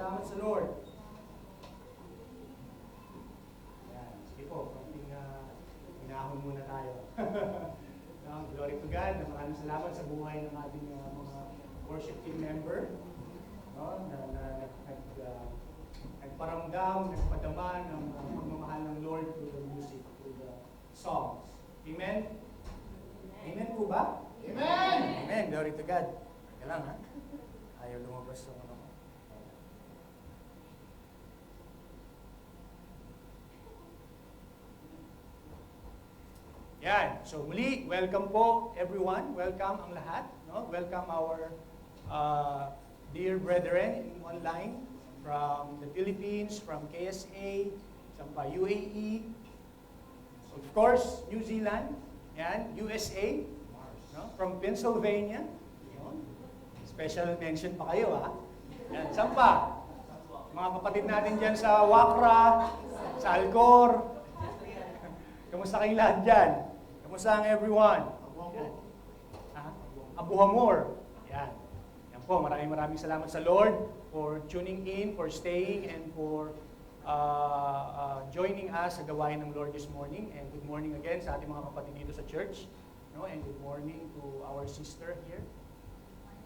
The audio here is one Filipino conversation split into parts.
salamat sa Lord. Yan, sige po, konting hinahon muna tayo. Glory to God, maraming salamat sa buhay ng ating mga worship team member. No, nagparamdam, nagpadama ng pagmamahal ng Lord through the music, through the songs. Amen? Amen po ba? Amen! Amen. Glory to God. Teka lang, ha? Ayaw lumabas yung ano ko. Yan. So muli, welcome po everyone. Welcome ang lahat. No? Welcome our dear brethren in online from the Philippines, from KSA, from UAE, of course, New Zealand, yan, USA, no? From Pennsylvania. Yun. Special mention pa kayo, ha? Yan. Saan pa? Mga kapatid natin dyan sa Wakra, sa Alcor. Kamusta kayong lahat dyan? Kamusta ang everyone? Yan. Abuhamor. Yan. Yan po, maraming salamat sa Lord for tuning in, for staying, and for joining us sa gawain ng Lord this morning. And good morning again sa ating mga kapatid dito sa church. No? And good morning to our sister here.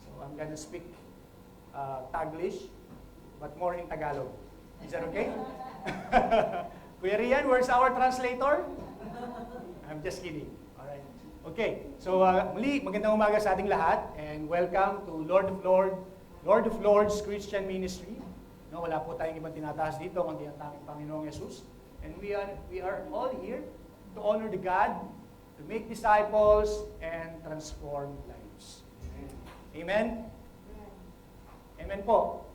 So I'm gonna speak Taglish, but more in Tagalog. Is that okay? Kuya Rian, where's our translator? I'm just kidding. Alright. Okay. So muli, magandang umaga sa ating lahat, and welcome to Lord of Lords Christian Ministry. No, wala po tayong ibang tinataas dito kundi ang tanging Panginoong Yesus. And we are all here to honor the God, to make disciples, and transform lives. Amen? Amen po?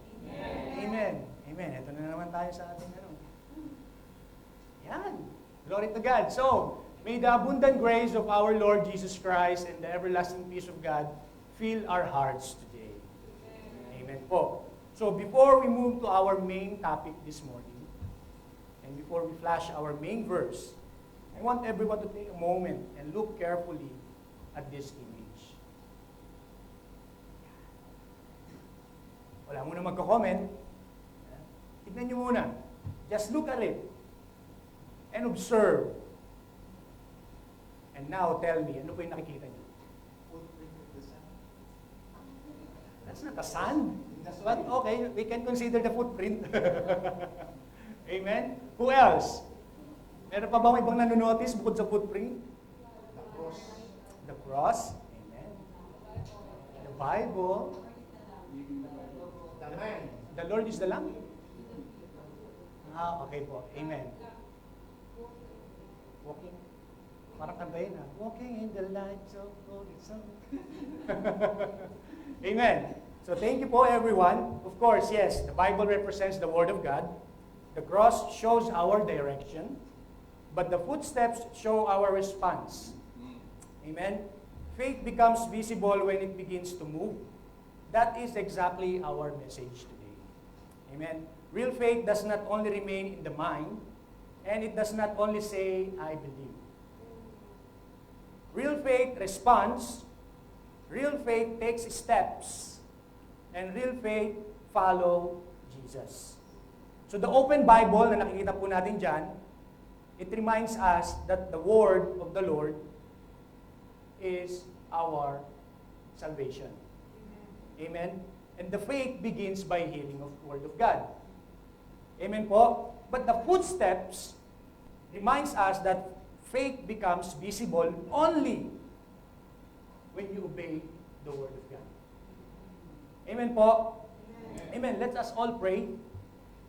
Amen. Amen. Ito na naman tayo sa ating ano. Yan. Glory to God. So, may the abundant grace of our Lord Jesus Christ and the everlasting peace of God fill our hearts today. Amen po. So before we move to our main topic this morning, and before we flash our main verse, I want everyone to take a moment and look carefully at this image. Wala muna magko-comment. Tignan nyo muna. Just look at it and observe. And now tell me, ano po yung nakikita nyo? That's not a sand. But okay, we can consider the footprint. Amen? Who else? Meron pa bang ibang nanonotice bukod sa footprint? The cross. The cross. Amen. The Bible. The man. The Lord is the Lamb. Okay po. Amen. Walking. Parang kantayin na. Walking in the light of holy sun. Amen. So thank you po everyone. Of course, yes, the Bible represents the Word of God. The cross shows our direction. But the footsteps show our response. Amen. Faith becomes visible when it begins to move. That is exactly our message today. Amen. Real faith does not only remain in the mind, and it does not only say, I believe. Real faith responds. Real faith takes steps. And real faith follow Jesus. So the open Bible na nakikita po natin dyan, it reminds us that the word of the Lord is our salvation. Amen? And the faith begins by hearing of the word of God. Amen po? But the footsteps reminds us that faith becomes visible only when you obey the word of God. Amen po? Amen. Let us all pray.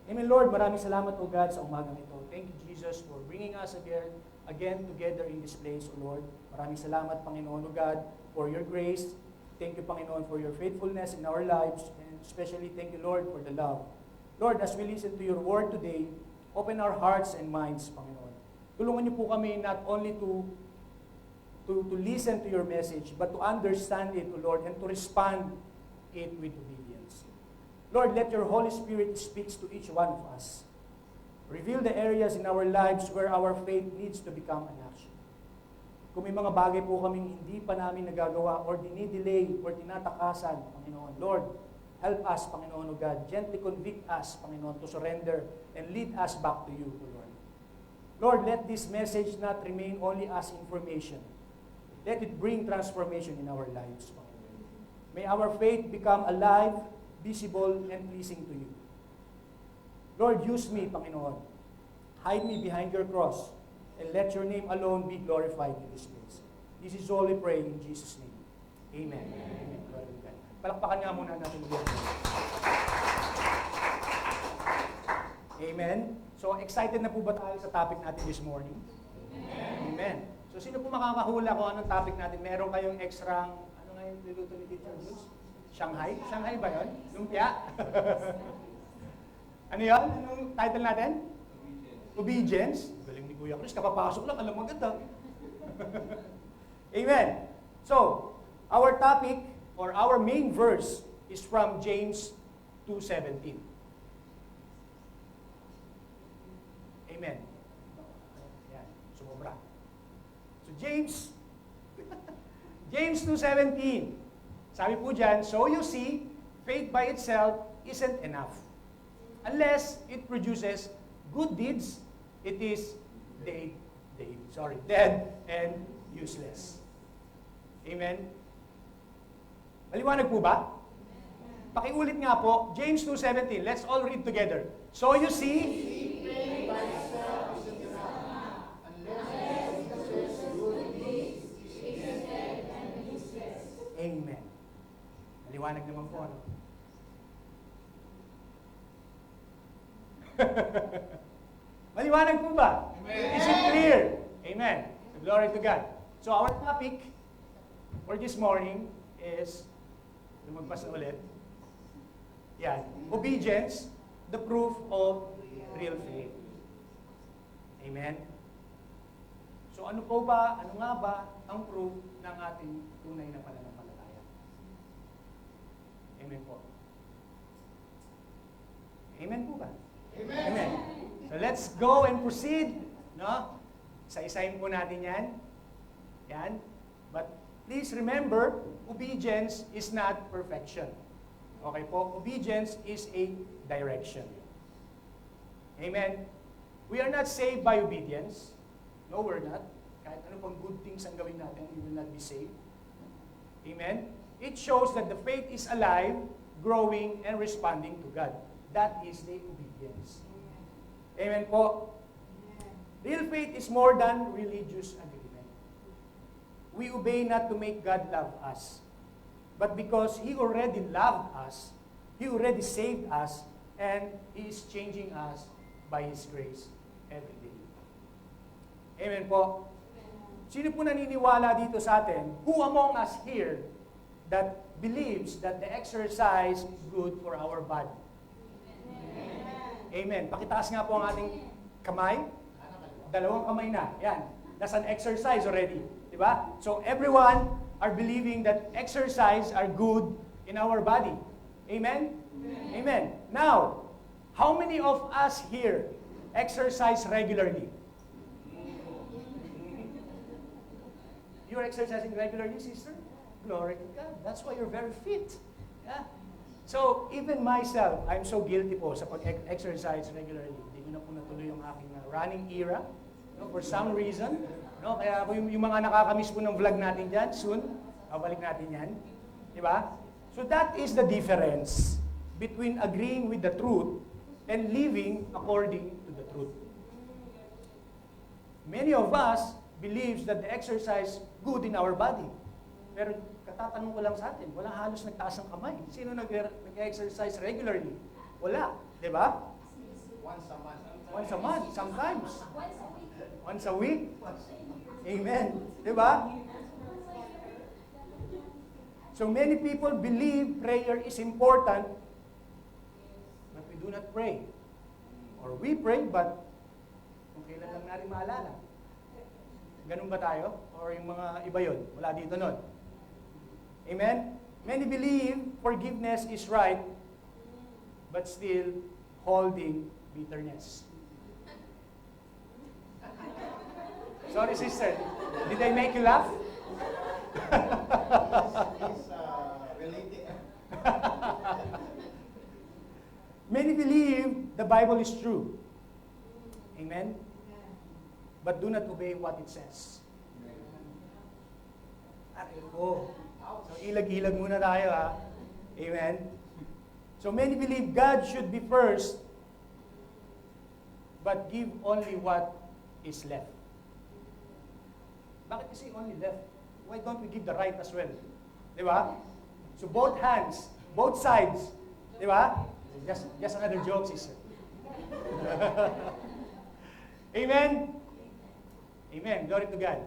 Amen, Lord. Maraming salamat, O God, sa umagang ito. Thank you, Jesus, for bringing us again together in this place, O Lord. Maraming salamat, Panginoon, O God, for your grace. Thank you, Panginoon, for your faithfulness in our lives. And especially, thank you, Lord, for the love. Lord, as we listen to your word today, open our hearts and minds, Panginoon. Tulungan niyo po kami not only to listen to your message, but to understand it, O Lord, and to respond it with obedience. Lord, let your Holy Spirit speak to each one of us. Reveal the areas in our lives where our faith needs to become an action. Kung may mga bagay po kaming hindi pa namin nagagawa or dinidelay or tinatakasan, Panginoon, Lord, Help us, Panginoon o God. Gently convict us, Panginoon, to surrender and lead us back to you, O Lord. Lord, let this message not remain only as information. Let it bring transformation in our lives, Panginoon. May our faith become alive, visible, and pleasing to you. Lord, use me, Panginoon. Hide me behind your cross, and let your name alone be glorified in this place. This is all we pray in Jesus' name. Amen. Amen. Glory to God. Palakpakan nga muna natin ulit. Amen. So, excited na po ba tayo sa topic natin this morning? Amen. Amen. So, sino po makakahula kung anong topic natin? Meron kayong extra, ano nga yung niluto ni Teacher Bruce? Shanghai? Shanghai ba yun? Lumpia? Ano yun? Anong title natin? Obedience. Galing ni Kuya Chris, kapapasok lang, alam mo agad. Amen. So, our topic or our main verse is from James 2:17. Amen. Yan, sumobra. So James 2:17. Sabi po dyan, so you see, faith by itself isn't enough. Unless it produces good deeds, it is dead and useless. Amen? Maliwanag po ba? Pakiulit nga po, James 2:17. Let's all read together. So you see, Amen. Maliwanag naman po, ano? Maliwanag po ba? Amen. Is it clear? Amen. So, glory to God. So our topic for this morning is, lumagpas na ulit, yan, obedience, the proof of real faith. Amen. So ano nga ba ang proof ng ating tunay na pananampalataya? Amen po. Amen po ba? Amen. Amen. So let's go and proceed, no? Isa-isahin po natin yan. Yan. But please remember, obedience is not perfection. Okay po? Obedience is a direction. Amen. We are not saved by obedience. No, we're not. Kahit ano pang good things ang gawin natin, we will not be saved. Amen. It shows that the faith is alive, growing, and responding to God. That is the obedience. Amen po. Real faith is more than religious agreement. We obey not to make God love us, but because He already loved us, He already saved us, and He is changing us by His grace every day. Amen po. Sino po naniniwala dito sa atin? Who among us here that believes that the exercise is good for our body? Amen. Pakitaas nga po ang ating kamay. Dalawang kamay na. Yan. That's an exercise already. Diba? So everyone are believing that exercise are good in our body. Amen? Amen. Now, how many of us here exercise regularly? You're exercising regularly, sister? Glory to God. That's why you're very fit. Yeah? So, even myself, I'm so guilty po sa pag-exercise regularly. Hindi ko na po natuloy yung aking running era. No, for some reason. No, kaya po yung mga nakakamiss po ng vlog natin dyan, soon, babalik natin yan. Diba? So that is the difference between agreeing with the truth and living according to the truth. Many of us believes that the exercise good in our body. Pero katatanong ko lang sa atin, wala halos nagtaas ng kamay. Sino nag-exercise regularly? Wala. Di ba? Once a month. Once a month, sometimes. Once a week. Amen. Di ba? So many people believe prayer is important, but we do not pray. Or we pray, but kung kailan lang natin maalala. Ganun ba tayo? Or yung mga iba yun? Wala dito nun. Amen? Many believe forgiveness is right, but still holding bitterness. Sorry, sister. Did I make you laugh? He's relating. Many believe the Bible is true. Amen? But do not obey what it says. So, ilag-ilag muna tayo, ha? Amen? So, many believe God should be first, but give only what is left. Bakit kasi only left? Why don't we give the right as well? Di ba? So, both hands, both sides. Di ba? Just another joke, sister. Amen? Amen. Glory to God.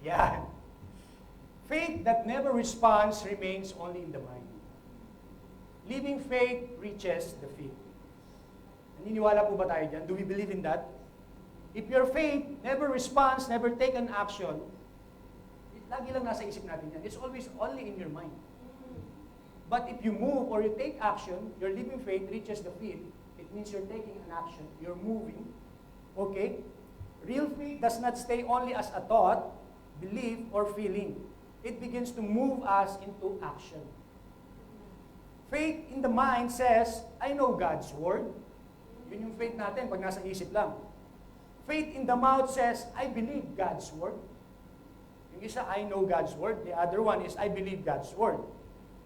Yan. Faith that never responds remains only in the mind. Living faith reaches the feet. Naniniwala po ba tayo dyan? Do we believe in that? If your faith never responds, never take an action, lagi lang nasa isip natin yan. It's always only in your mind. But if you move or you take action, your living faith reaches the feet. It means you're taking an action. You're moving. Okay? Real faith does not stay only as a thought, belief, or feeling. It begins to move us into action. Faith in the mind says, I know God's word. Yun yung faith natin pag nasa isip lang. Faith in the mouth says, I believe God's word. Yung isa, I know God's word. The other one is, I believe God's word.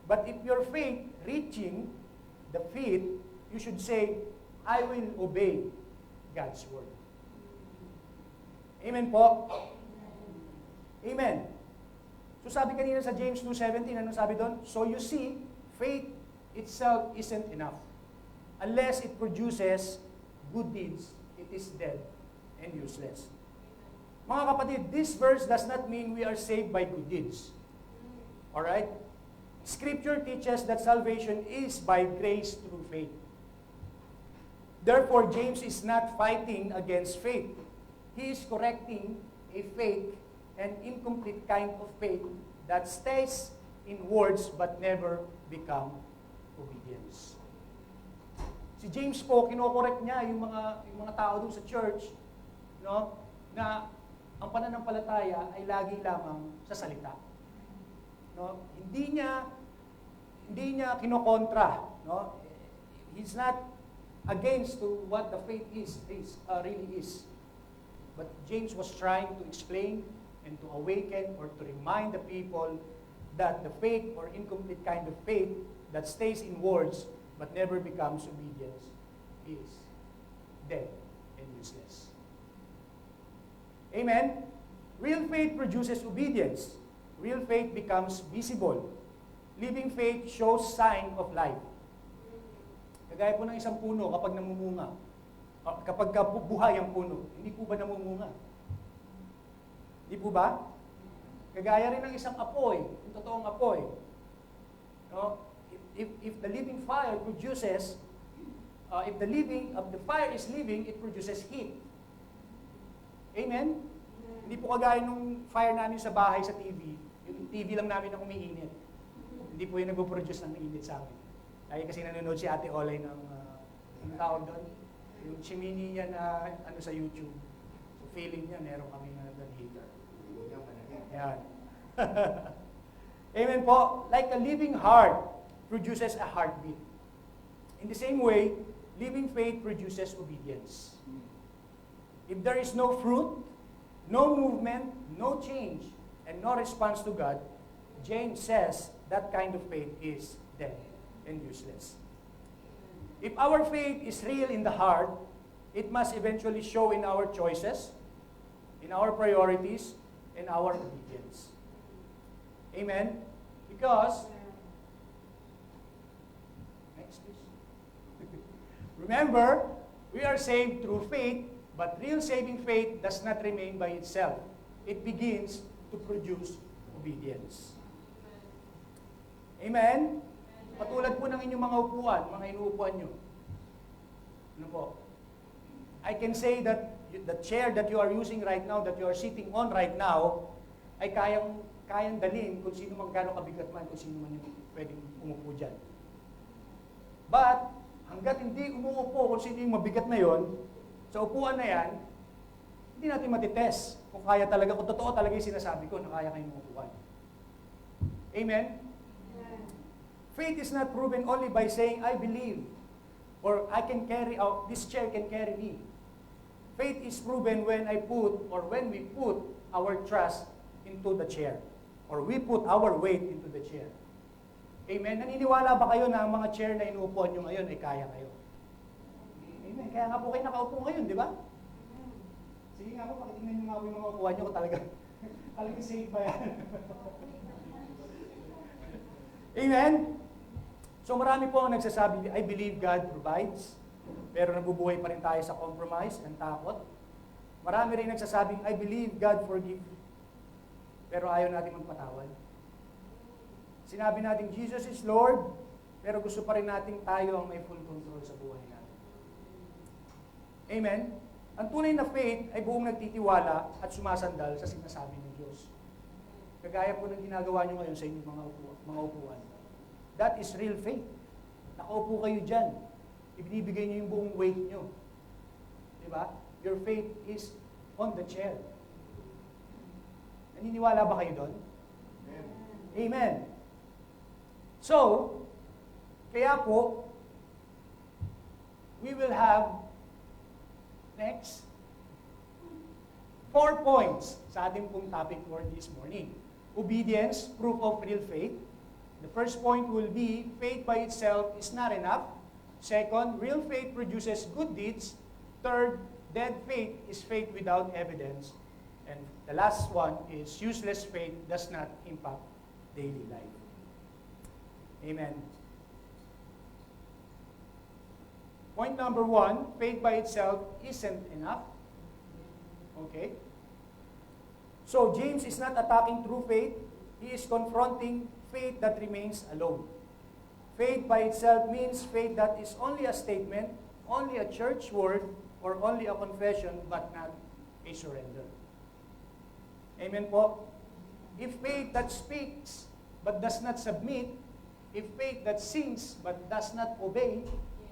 But if your faith reaching the feet, you should say, I will obey God's word. Amen po? Amen. So sabi kanina sa James 2:17, anong sabi doon? So you see, faith itself isn't enough. Unless it produces good deeds, it is dead and useless. Mga kapatid, this verse does not mean we are saved by good deeds. Alright? Scripture teaches that salvation is by grace through faith. Therefore, James is not fighting against faith. He is correcting a fake and incomplete kind of faith that stays in words but never become obedience. Si James po, kinokorek niya yung mga tao doon sa church, no, na ang pananampalataya ay lagi lamang sa salita. No? Hindi niya kinokontra, no? He's not against to what the faith really is. But James was trying to explain and to awaken or to remind the people that the fake or incomplete kind of faith that stays in words but never becomes obedience is dead and useless. Amen? Real faith produces obedience. Real faith becomes visible. Living faith shows sign of life. Kagaya po ng isang puno kapag namumunga. Kapag buhay ang puno, hindi po ba namumunga? Hindi po ba? Kagaya rin ng isang apoy, yung totoong apoy. No? If the living fire produces, if the fire is living, it produces heat. Amen? Hindi po kagaya nung fire namin sa bahay sa TV, yung TV lang namin na umiinit. Hindi po yung nagpo-produce ng init sa amin. Lagi kasi nanonood si Ate Olay ng, anong tawag doon? Yung chimney niya na sa YouTube. So feeling niya, meron kami na heater. Ayan. Amen po. Like a living heart produces a heartbeat. In the same way, living faith produces obedience. If there is no fruit, no movement, no change, and no response to God, James says that kind of faith is dead and useless. If our faith is real in the heart, it must eventually show in our choices, in our priorities, and our obedience. Amen? Because, next please. Remember, we are saved through faith, but real saving faith does not remain by itself. It begins to produce obedience. Amen? Patulad po ng inyong mga upuan, mga inuupuan nyo. Ano po? I can say that the chair that you are using right now, that you are sitting on right now, ay kayang dalhin kung sino man gano'ng kabigat man, kung sino man yung pwedeng umupo dyan. But, hanggat hindi umuupo kung sino yung mabigat na yon, sa upuan na yan, hindi natin matitest kung kaya talaga, kung totoo talaga yung sinasabi ko na kaya kayong umupuan. Amen? faith is not proven only by saying, I believe, or I can carry out, this chair can carry me. Faith is proven when when we put our trust into the chair, or we put our weight into the chair. Amen? Naniniwala ba kayo na ang mga chair na inuupuan nyo ngayon ay kaya kayo? Amen. Kaya nga po kayo nakaupo ngayon, di ba? Sige nga po, pakitingnan nyo nga po yung mga upuan nyo kung talagang safe ba yan? Amen? So marami po ang nagsasabi, I believe God provides, pero nabubuhay pa rin tayo sa compromise and takot. Marami rin nagsasabing, I believe God forgives, pero ayaw natin magpatawad. Sinabi natin, Jesus is Lord, pero gusto pa rin natin tayo ang may full control sa buhay natin. Amen? Ang tunay na faith ay buong nagtitiwala at sumasandal sa sinasabi ng Diyos. Kagaya po ng ginagawa nyo ngayon sa inyong mga upuan. That is real faith. Nakaupo kayo dyan. Ibinibigay nyo yung buong weight nyo. Diba? Your faith is on the chair. Naniniwala ba kayo doon? Amen. Amen. So, kaya po, we will have next 4 points sa ating pong topic for this morning. Obedience, proof of real faith. The first point will be, faith by itself is not enough. Second, real faith produces good deeds. Third, dead faith is faith without evidence. And the last one is, useless faith does not impact daily life. Amen. Point number 1, faith by itself isn't enough. Okay? So, James is not attacking true faith. He is confronting faith that remains alone. Faith by itself means faith that is only a statement, only a church word, or only a confession, but not a surrender. Amen po? If faith that speaks, but does not submit, if faith that sings, but does not obey,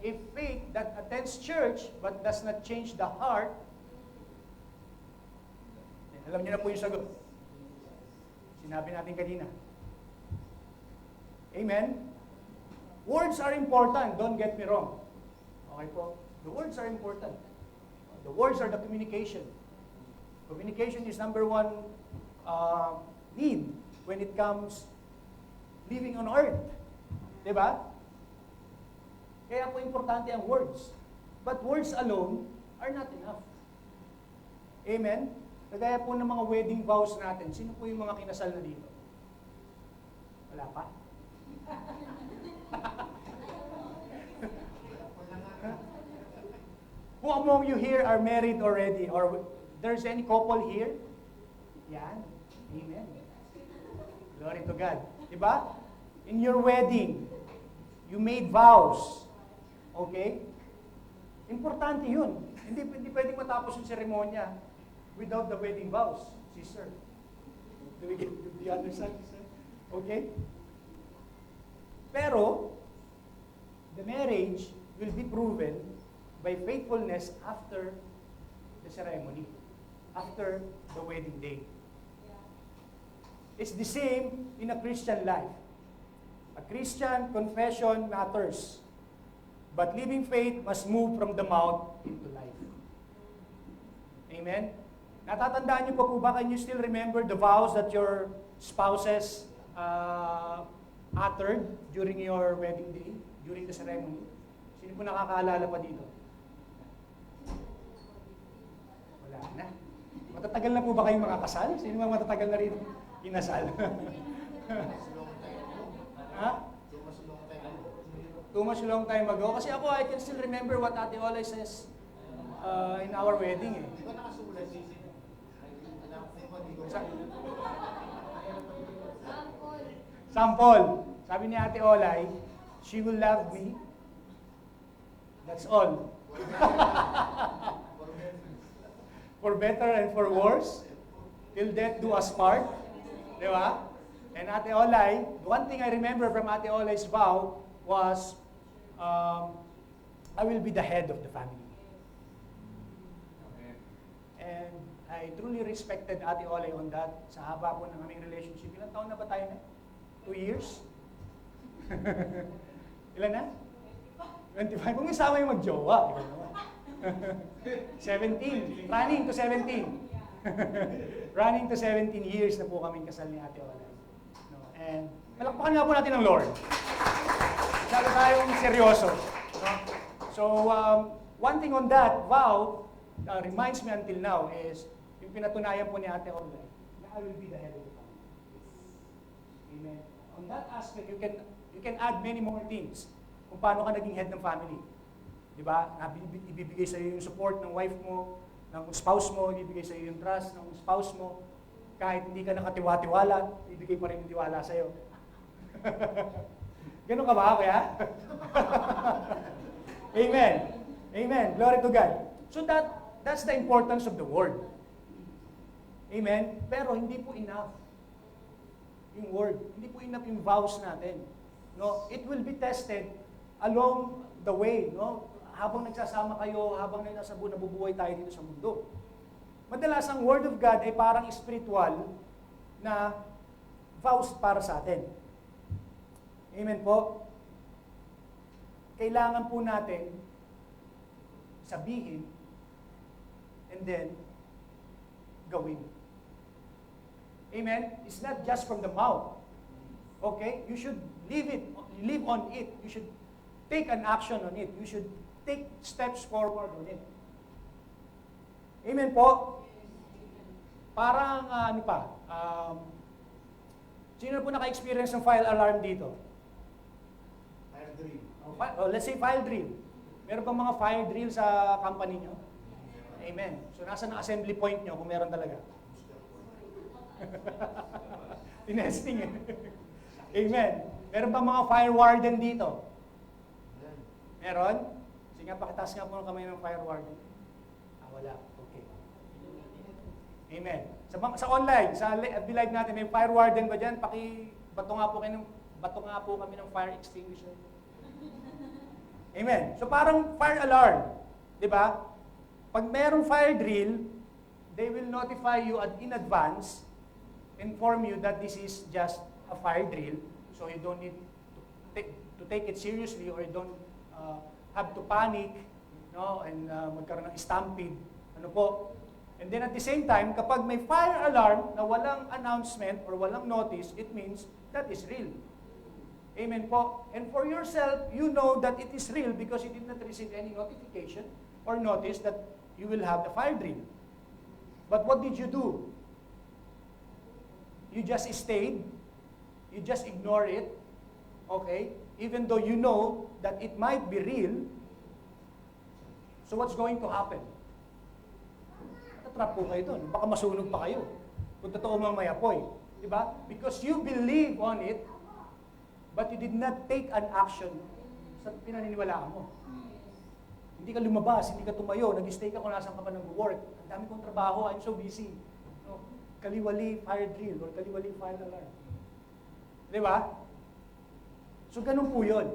if faith that attends church, but does not change the heart, alam niyo na po yung sagot. Sinabi natin kanina. Amen? Words are important, don't get me wrong. Okay po? The words are important. The words are the communication. Communication is number 1 need when it comes living on earth. Diba? Kaya po importante ang words. But words alone are not enough. Amen? Kagaya po ng mga wedding vows natin, sino po yung mga kinasal na dito? Wala pa? Who among you here are married already? Or there's any couple here? Yan. Amen. Glory to God. Diba? In your wedding, you made vows. Okay? Importante yun. Hindi pwedeng matapos yung seremonya without the wedding vows, sister. Do you understand, sister? Okay? Pero, the marriage will be proven by faithfulness after the ceremony, after the wedding day. It's the same in a Christian life. A Christian confession matters, but living faith must move from the mouth into life. Amen? Natatandaan niyo pa po ba, can you still remember the vows that your spouses uttered during your wedding day, during the ceremony? Sino po nakakaalala pa dito? Wala na. Matatagal na po ba kayong makakasal? Sino ba matatagal na rin kinasal? Ha? Too much long time ago. Kasi ako, I can still remember what Ate Olay says in our wedding. Eh. Di ba nakasulat si Sample. Sabi ni Ate Olay, she will love me. That's all. For better and for worse, till death do us part. Di ba? And Ate Olay, one thing I remember from Ate Olay's vow was, I will be the head of the family. And I truly respected Ate Olay on that. Sa haba po ng aming relationship. Ilang taon na ba tayo na? 2 years? Ilan na? 25. Kung isama yung magjowa, ikaw naman. 17. Running to 17. Running to 17 years na po kaming kasal ni Ate Ola. No? And malakpakan nga po natin ang Lord. Lalo tayong seryoso. No? So, one thing on that vow reminds me until now is yung pinatunayan po ni Ate Ola na I will be the head of the family. Amen. On that aspect, you can add many more things kung paano ka naging head ng family. Diba? Ibibigay sa iyo yung support ng wife mo, ng spouse mo, ibibigay sa iyo yung trust ng spouse mo. Kahit hindi ka nakatiwa-tiwala, ibigay pa rin yung tiwala sa iyo. Ganun ka ba, kaya? Amen. Amen. Glory to God. So that's the importance of the word. Amen. Pero hindi po enough yung word. Hindi po enough yung vows natin. No, it will be tested along the way, no? Habang nagsasama kayo, habang nabubuhay tayo dito sa mundo. Madalas ang Word of God ay parang spiritual na vows para sa atin. Amen po? Kailangan po natin sabihin and then gawin. Amen? It's not just from the mouth. Okay? You should live on it. You should take an action on it. You should take steps forward on it. Amen po? Parang, sino po naka-experience ng fire alarm dito? Fire drill. Let's say fire drill. Meron bang mga fire drill sa company nyo? Amen. So, nasa ang assembly point nyo kung meron talaga? Tinesting eh. Amen. Meron bang mga fire warden dito? Meron? Sige nga, pakitaas nga po ng kamay ng fire warden. Wala. Okay. Amen. Sa online, sa FB Live natin, may fire warden ba dyan? Bato nga po kami ng fire extinguisher. Amen. So parang fire alarm. Di ba? Pag merong fire drill, they will notify you in advance, inform you that this is just a fire drill, so you don't need to take it seriously, or you don't have to panic, no, and magkaroon ng stampede. Ano po? And then at the same time, kapag may fire alarm na walang announcement or walang notice, it means that is real. Amen po. And for yourself, you know that it is real because you did not receive any notification or notice that you will have the fire drill. But what did you do? You just stayed. You just ignore it. Okay? Even though you know that it might be real. So what's going to happen? Matatrap po kayo doon. Baka masunog pa kayo. Kung totoo mamaya po eh. Diba? Because you believe on it, but you did not take an action sa pinaniniwalaan mo. Hindi ka lumabas, hindi ka tumayo, nag-stay ka kung nasan ka pa nag-work. Ang dami kong trabaho, I'm so busy. No? Kaliwali fire drill or kaliwali fire alarm. Diba? So, ganun po yun.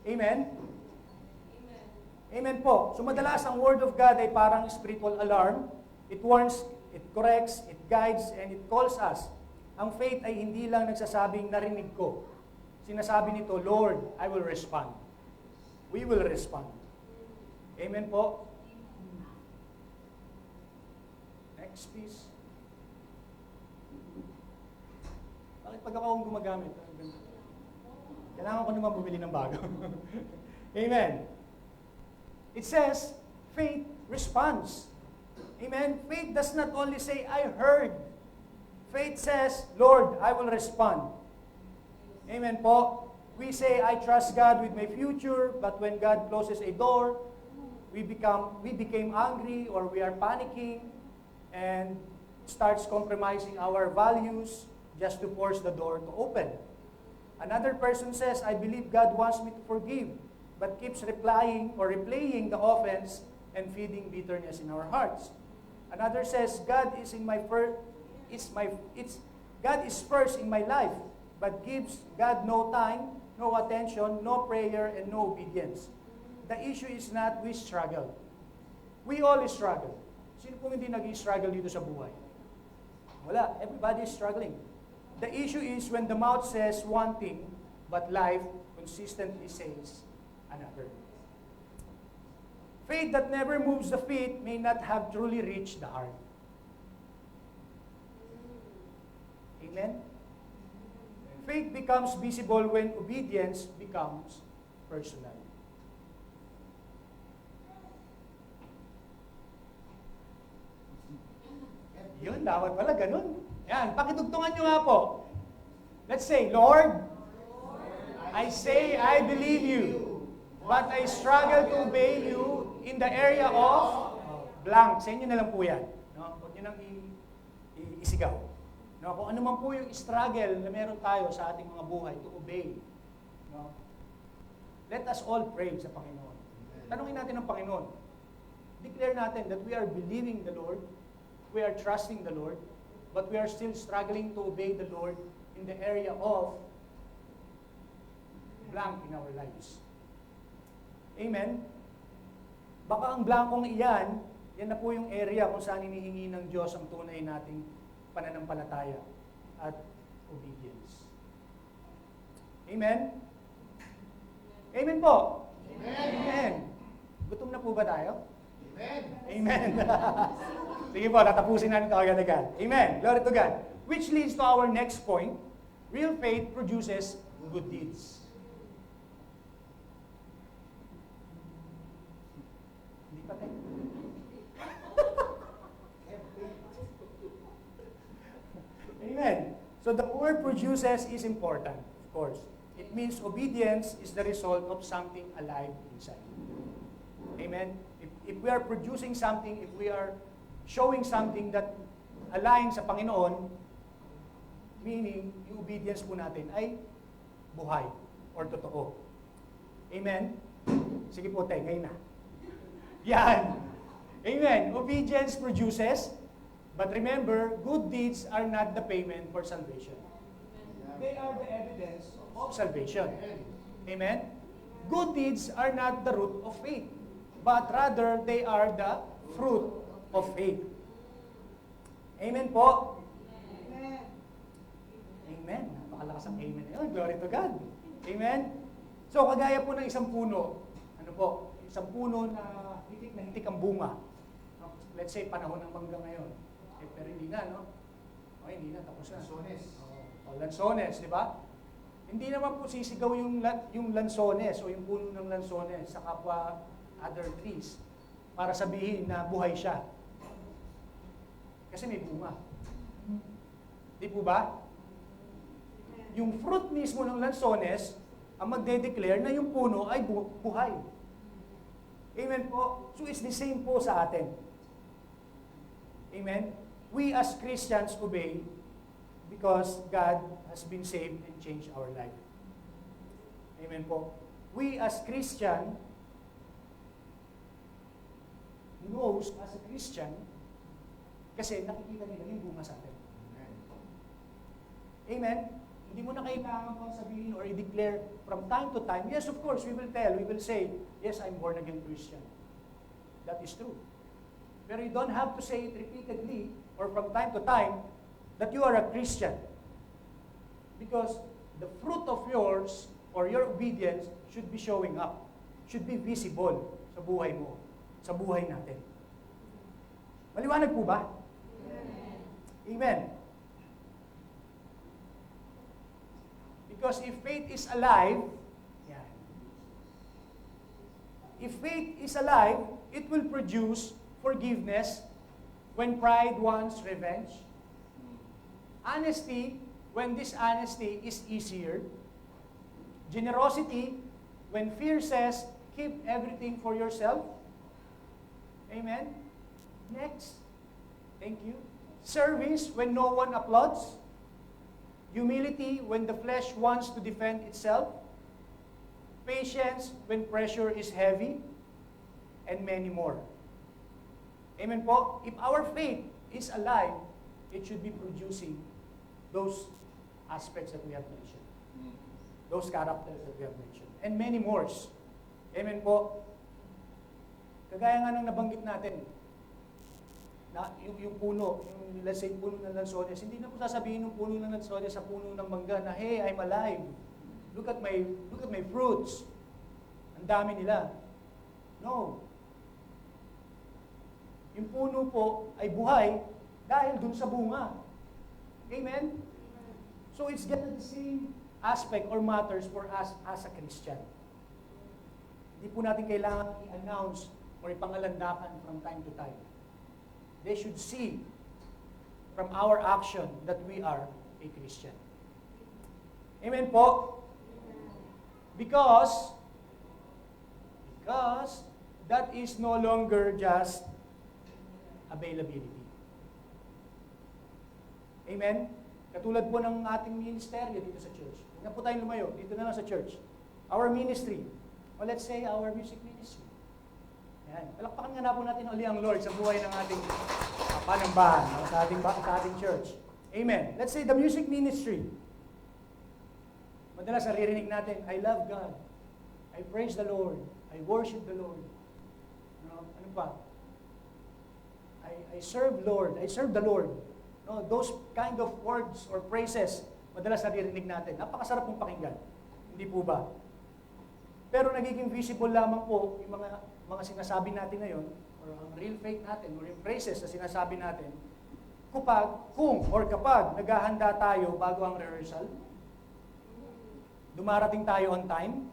Amen? Amen. Amen po. So, madalas ang Word of God ay parang spiritual alarm. It warns, it corrects, it guides, and it calls us. Ang faith ay hindi lang nagsasabing narinig ko. Sinasabi nito, Lord, I will respond. We will respond. Amen po? Next, please. Bakit pag ako ang gumagamit? Kailangan ko naman bumili ng bago. Amen. It says, faith responds. Amen. Faith does not only say, I heard. Faith says, Lord, I will respond. Amen po. We say, I trust God with my future, but when God closes a door, we became angry or we are panicking and starts compromising our values just to force the door to open. Another person says, I believe God wants me to forgive, but keeps replaying the offense and feeding bitterness in our hearts. Another says, God is first in my life, but gives God no time, no attention, no prayer, and no obedience. The issue is not we struggle. We all struggle. Sino pong hindi nag-struggle dito sa buhay? Wala. Everybody is struggling. The issue is when the mouth says one thing, but life consistently says another. Faith that never moves the feet may not have truly reached the heart. Amen? Faith becomes visible when obedience becomes personal. Yun, dapat pala ganun. Yan, pakitugtungan nyo nga po. Let's say, Lord, I say I believe you, but I struggle to obey you in the area of blank. Sa inyo na lang po yan. No? Huwag nyo nang isigaw. No? Kung ano man po yung struggle na meron tayo sa ating mga buhay to obey. No? Let us all pray sa Panginoon. Tanungin natin ang Panginoon. Declare natin that we are believing the Lord, we are trusting the Lord, but we are still struggling to obey the Lord in the area of blank in our lives. Amen? Baka ang blankong iyan, yan na po yung area kung saan hinihingi ng Diyos ang tunay nating pananampalataya at obedience. Amen? Amen po? Amen. Amen. Gutom na po ba tayo? Amen. Amen. Sige po, tatapusin natin ito agad-agad. Amen. Glory to God. Which leads to our next point. Real faith produces good deeds. Hindi pa tayo. Amen. So the word produces is important, of course. It means obedience is the result of something alive inside. Amen. If we are producing something, if we are showing something that aligns sa Panginoon, meaning yung obedience po natin ay buhay or totoo. Amen? Sige po tayo, ngayon na. Yan. Amen. Obedience produces, but remember, good deeds are not the payment for salvation. They are the evidence of salvation. Amen? Good deeds are not the root of faith, but rather they are the fruit of faith. Amen po? Amen. Napakalakas ang amen. Oh, glory to God. Amen. So, kagaya po ng isang puno, ano po, isang puno na hitik ang bunga. No? Let's say, panahon ng mangga ngayon. Eh, pero hindi na, no? Okay, hindi na, tapos na. Lansones. Lansones, di ba? Hindi naman po sisigaw yung lansones o yung puno ng lansones sa kapwa other trees para sabihin na buhay siya. Kasi may bunga. Di po ba? Yung fruit mismo ng lansones ang magde-declare na yung puno ay buhay. Amen po? So it's the same po sa atin. Amen? We as Christians obey because God has been saved and changed our life. Amen po? We as Christian knows as a Christian kasi nakikita nila yung bunga sa atin. Amen? Hindi mo na kailangan pang sabihin or i-declare from time to time. Yes, of course, we will say, yes, I'm born again Christian. That is true. Pero you don't have to say it repeatedly or from time to time that you are a Christian. Because the fruit of yours or your obedience should be showing up, should be visible sa buhay mo, sa buhay natin. Maliwanag po ba? Amen. Amen. Because if faith is alive, if faith is alive, it will produce forgiveness when pride wants revenge, honesty when dishonesty is easier, generosity when fear says, keep everything for yourself. Amen? Next. Thank you. Service when no one applauds. Humility when the flesh wants to defend itself. Patience when pressure is heavy. And many more. Amen po? If our faith is alive, it should be producing those aspects that we have mentioned. Those characters that we have mentioned. And many more. Amen po? Kagaya nga nang nabanggit natin, na yung puno, let's say puno ng lansones, hindi na po sasabihin ng puno ng lansones sa puno ng mangga na, hey, I'm alive. look at my fruits. Ang dami nila. No. Yung puno po ay buhay dahil dun sa bunga. Amen? So it's got the same aspect or matters for us as a Christian. Hindi po natin kailangan i-announce or ipangalandakan from time to time. They should see from our action that we are a Christian. Amen po? Because that is no longer just availability. Amen? Katulad po ng ating ministeryo dito sa church. Huwag na po tayong lumayo. Dito na lang sa church. Our ministry. Or let's say, our music ministry. Yan. Palakpakan nga na po natin uli ang Lord sa buhay ng ating panambahan, sa ating church. Amen. Let's say, the music ministry. Madalas naririnig natin, I love God. I praise the Lord. I worship the Lord. Ano pa? I serve Lord. I serve the Lord. No, those kind of words or phrases, madalas naririnig natin. Napakasarap mong pakinggan. Hindi po ba? Pero nagiging visible lamang po yung mga sinasabi natin ngayon, or ang real faith natin, or yung phrases na sinasabi natin, kapag naghahanda tayo bago ang rehearsal, dumarating tayo on time,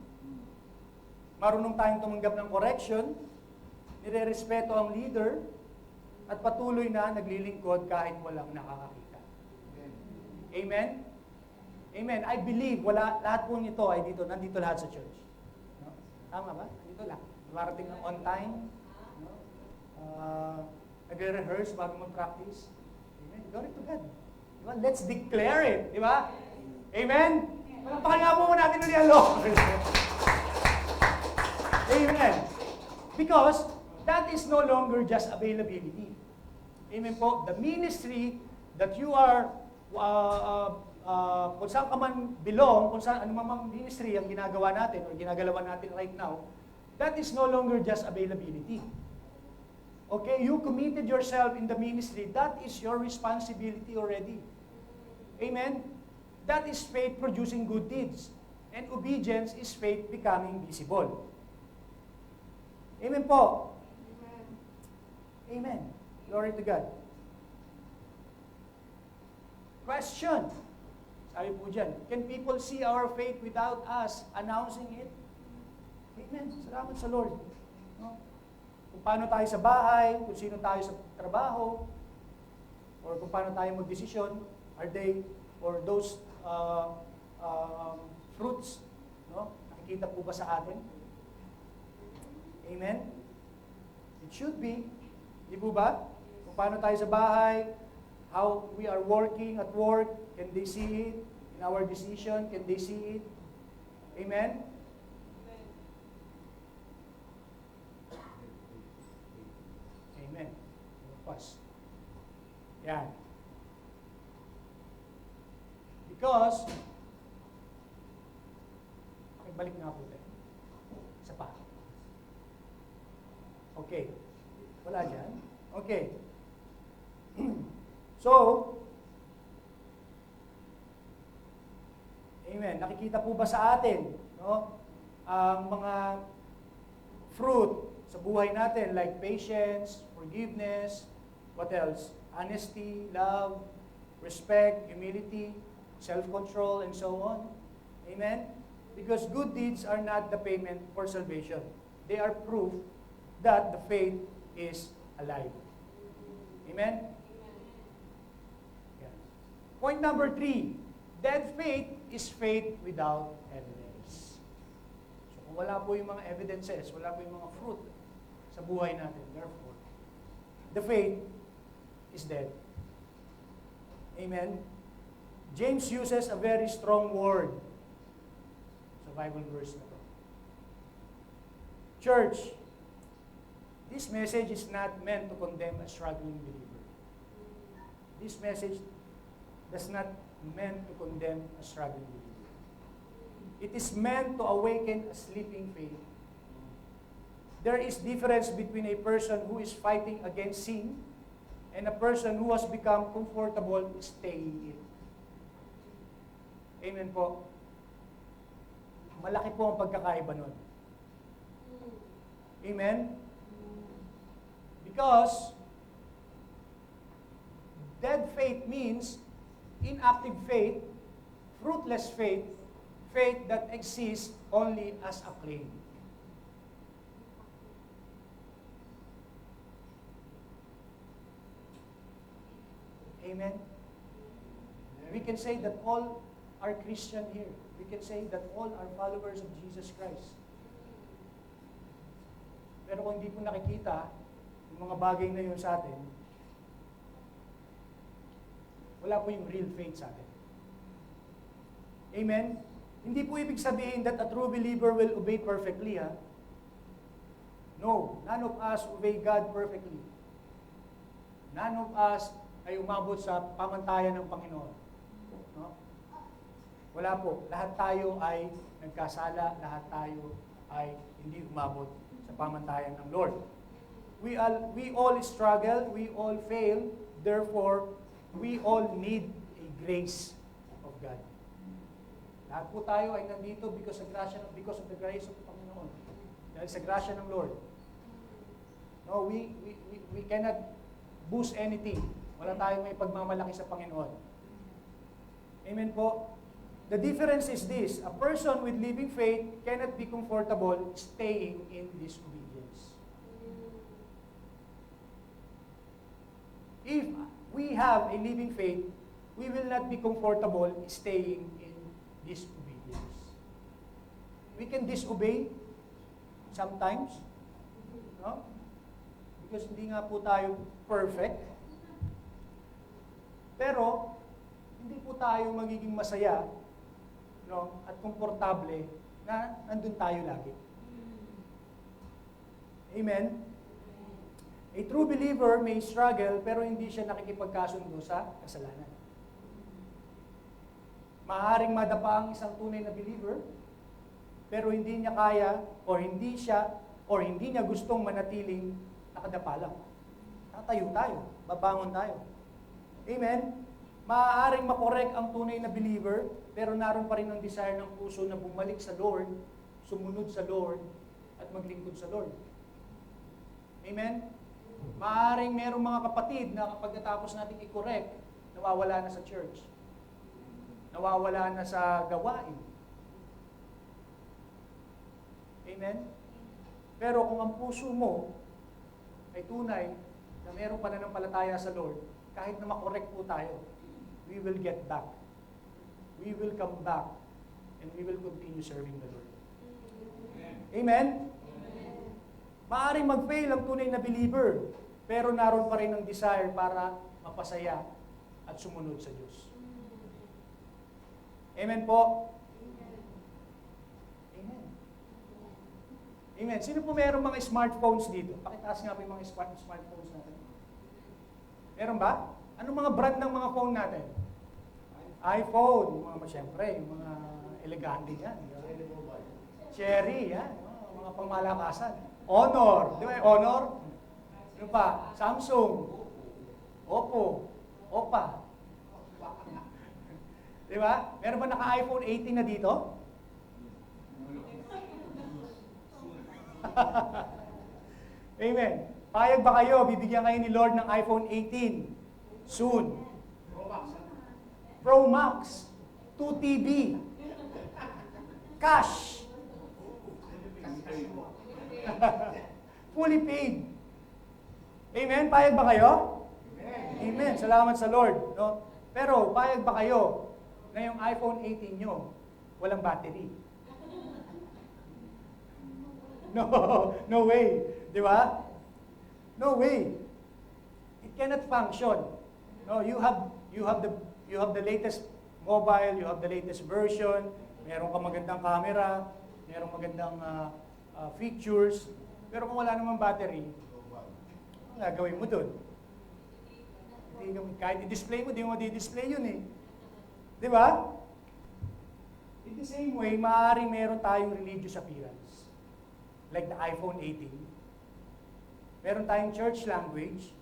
marunong tayong tumanggap ng correction, nirerespeto ang leader, at patuloy na naglilingkod kahit walang nakakakita. Amen? Amen. I believe lahat po nito ay nandito lahat sa church. No? Tama ba? Nandito lahat. Dumarating on time. No? Nagre-rehearse bago mag-practice. Amen. Glory to God. Diba? Let's declare it. Di ba? Amen? Palapakan nga po natin ulit ang Lord. Amen. Because that is no longer just availability. Amen po. The ministry that you are, kung saan ka man belong, kung saan anumang ministry ang ginagawa natin o ginagalawan natin right now, that is no longer just availability. Okay? You committed yourself in the ministry. That is your responsibility already. Amen? That is faith producing good deeds. And obedience is faith becoming visible. Amen po. Amen. Glory to God. Question. Sabi po dyan, can people see our faith without us announcing it? Amen. Salamat sa Lord. No? Kung paano tayo sa bahay, kung sino tayo sa trabaho, or kung paano tayo magdesisyon, are they, or those fruits, no? Nakikita po ba sa atin? Amen? It should be. Di po ba? Kung paano tayo sa bahay, how we are working at work, can they see it? In our decision, can they see it? Amen? Amen. Pas. Yan. Because, okay, balik nga po tayo. Isa pa. Okay. Wala dyan? Okay. So, amen. Nakikita po ba sa atin, no? Ang mga fruit sa buhay natin like patience, forgiveness, what else? Honesty, love, respect, humility, self-control, and so on. Amen? Because good deeds are not the payment for salvation. They are proof that the faith is alive. Amen? Yeah. Point number 3, dead faith is faith without evidence. So kung wala po yung mga evidences, wala po yung mga fruit sa buhay natin, therefore, the faith is dead. Amen? James uses a very strong word sa Bible verse na to. Church, this message is not meant to condemn a struggling believer. This message does not meant to condemn a struggling believer. It is meant to awaken a sleeping faith. There is difference between a person who is fighting against sin and a person who has become comfortable staying in. Amen po. malaki po ang pagkakaiba nun. Amen? Because dead faith means inactive faith, fruitless faith, faith that exists only as a claim. Amen? We can say that all are Christian here. We can say that all are followers of Jesus Christ. Pero kung hindi po nakikita yung mga bagay na yun sa atin, wala po yung real faith sa atin. Amen? Hindi po ibig sabihin that a true believer will obey perfectly, ha? No, none of us obey God perfectly. None of us ay umabot sa pamantayan ng Panginoon. No? Wala po. Lahat tayo ay nagkasala, lahat tayo ay hindi umabot sa pamantayan ng Lord. We all struggle, we all fail, therefore, we all need a grace of God. Lahat po tayo ay nandito because of the grace of the Panginoon. Dahil sa grasya ng Lord. No, we cannot boost anything. Wala tayong may pagmamalaki sa Panginoon. Amen po? The difference is this: a person with living faith cannot be comfortable staying in disobedience. If we have a living faith, we will not be comfortable staying in disobedience. We can disobey sometimes, no? Because hindi nga po tayo perfect. Pero, hindi po tayo magiging masaya, no, at komportable na nandun tayo lagi. Amen? A true believer may struggle pero hindi siya nakikipagkasundo sa kasalanan. Maaaring madapa ang isang tunay na believer pero hindi niya kaya o hindi niya gustong manatiling nakadapa lang. Tatayo tayo, babangon tayo. Amen? Maaaring makorek ang tunay na believer, pero naroon pa rin ang desire ng puso na bumalik sa Lord, sumunod sa Lord, at maglingkod sa Lord. Amen? Maaaring merong mga kapatid na kapag natapos natin i-correct, nawawala na sa church. Nawawala na sa gawain. Amen? Pero kung ang puso mo ay tunay na merong pananampalataya sa Lord, kahit na makorek po tayo, we will get back. We will come back and we will continue serving the Lord. Amen? Maaaring mag-fail ang tunay na believer, pero naroon pa rin ang desire para mapasaya at sumunod sa Diyos. Amen po? Amen. Amen. Sino po mayroong mga smartphones dito? Pakitaas nga po yung mga smartphones natin. Meron ba? Anong mga brand ng mga phone natin? iPhone. Yung mga, siyempre, yung mga elegante yan. Cherry, yan. Mga pangmalakasan. Honor. Di ba yung Honor? Ano pa? Samsung. Oppo. Oppa. Di ba? Meron ba naka-iPhone 18 na dito? Amen. Payag ba kayo? Bibigyan kayo ni Lord ng iPhone 18 soon. Pro Max. 2 TB. Cash. Fully paid. Amen? Payag ba kayo? Amen. Salamat sa Lord. No? Pero, payag ba kayo na yung iPhone 18 nyo, walang battery? No way. Di ba? No way. It cannot function. No, you have the latest mobile, you have the latest version, meron kang magandang camera, merong magandang features, pero kung wala namang battery, ano gagawin mo dun? Kahit i-display mo, di mo di-display yun eh. Di ba? In the same way, maaaring meron tayong religious appearance. Like the iPhone 18. Meron tayong church language,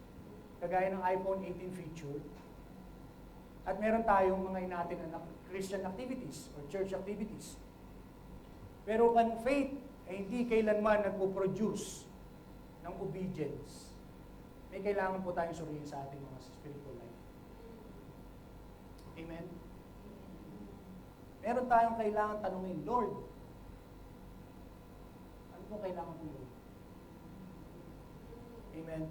kagaya ng iPhone 18 feature. At meron tayong mga inatin na Christian activities or church activities. Pero ang faith ay hindi kailanman nagpo-produce ng obedience. May kailangan po tayong suriin sa ating mga spiritual life. Amen? Meron tayong kailangan tanungin, Lord, ano po kailangan ko, Lord? Amen?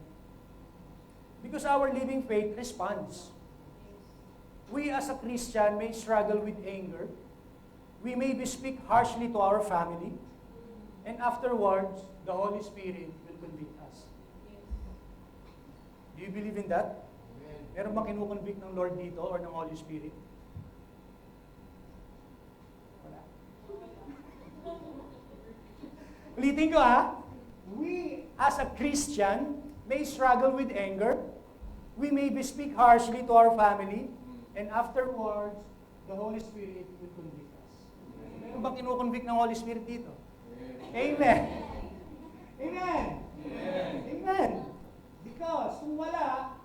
Because our living faith responds. We as a Christian may struggle with anger. We maybe speak harshly to our family. And afterwards, the Holy Spirit will convict us. Do you believe in that? Meron ba kinukonvict ng Lord dito or ng Holy Spirit? Wala. Ulitin ko We as a Christian may struggle with anger. We maybe speak harshly to our family. And afterwards, the Holy Spirit will convict us. Meron ba kinukonvict ng Holy Spirit dito? Amen. Amen. Amen. Amen. Because kung wala,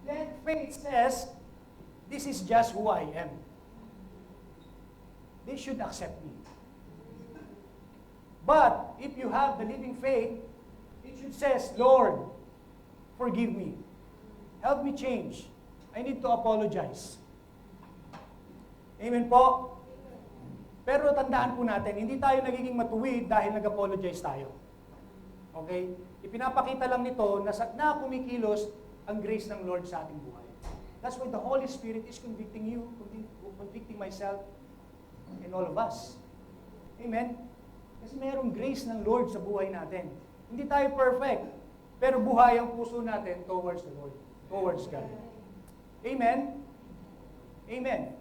then faith says, this is just who I am. They should accept me. But if you have the living faith, it should says, Lord, forgive me. Help me change. I need to apologize. Amen po? Pero tandaan po natin, hindi tayo nagiging matuwid dahil nag-apologize tayo. Okay? Ipinapakita lang nito na kumikilos ang grace ng Lord sa ating buhay. That's why the Holy Spirit is convicting you, convicting myself, and all of us. Amen? Kasi mayroong grace ng Lord sa buhay natin. Hindi tayo perfect, pero buhay ang puso natin towards the Lord, towards God. Amen? Amen.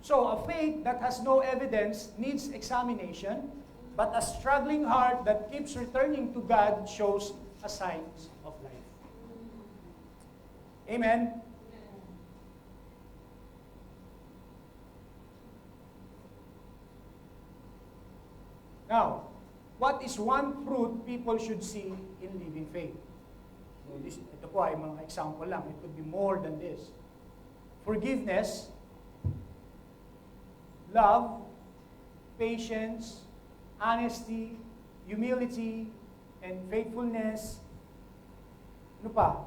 So, a faith that has no evidence needs examination, but a struggling heart that keeps returning to God shows a signs of life. Amen? Now, what is one fruit people should see in living faith? So ito po ay mga example lang. It could be more than this. Forgiveness, love, patience, honesty, humility, and faithfulness. Ano pa?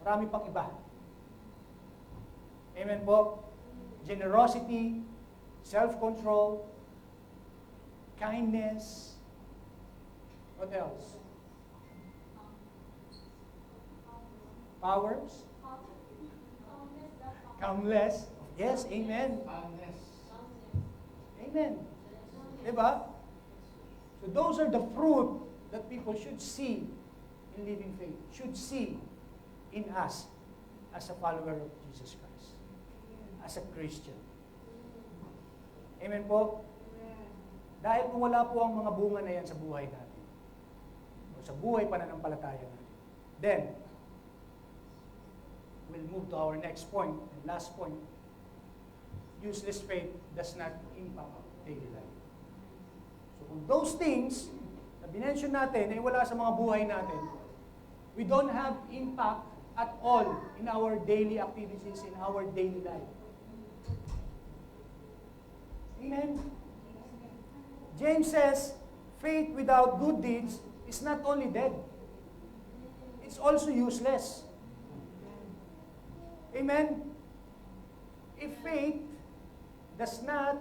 Marami pang iba. Amen po? Generosity, self-control, kindness. What else? Powers? Calmness. Yes, amen. Calmness. Amen. Diba? So those are the fruit that people should see in living faith. Should see in us as a follower of Jesus Christ. As a Christian. Amen po? Dahil kung wala po ang mga bunga na yan sa buhay natin, o sa buhay pananampalataya natin, then, we'll move to our next point, and last point. Useless faith does not impact daily life. So kung those things na binention natin ay wala sa mga buhay natin, we don't have impact at all in our daily activities, in our daily life. Amen? James says, faith without good deeds is not only dead, it's also useless. Amen? If faith does not